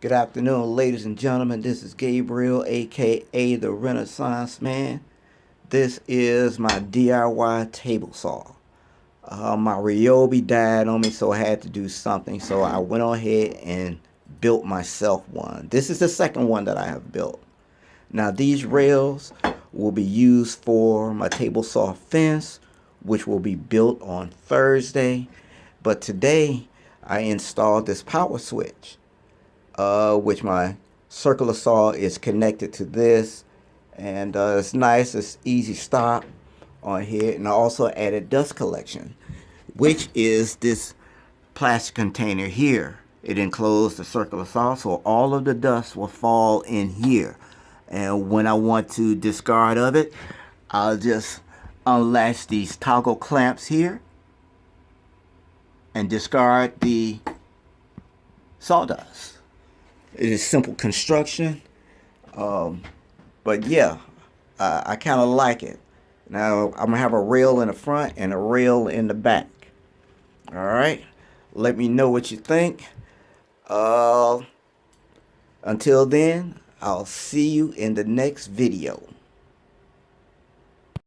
Good afternoon, ladies and gentlemen. This is Gabriel, aka the Renaissance Man. This is my DIY table saw. My Ryobi died on me, so I had to do something. So I went on ahead and built myself one. This is the second one that I have built. Now these rails will be used for my table saw fence, which will be built on Thursday. But today I installed this power switch, which my circular saw is connected to this, and it's nice, it's easy stop on here. And I also added dust collection, which is this plastic container here. It enclosed the circular saw, so all of the dust will fall in here, and when I want to discard of it, I'll just unlatch these toggle clamps here and discard the sawdust. It is simple construction, but yeah, I kind of like it. Now I'm gonna have a rail in the front and a rail in the back. All right, let me know what you think. Until then, I'll see you in the next video.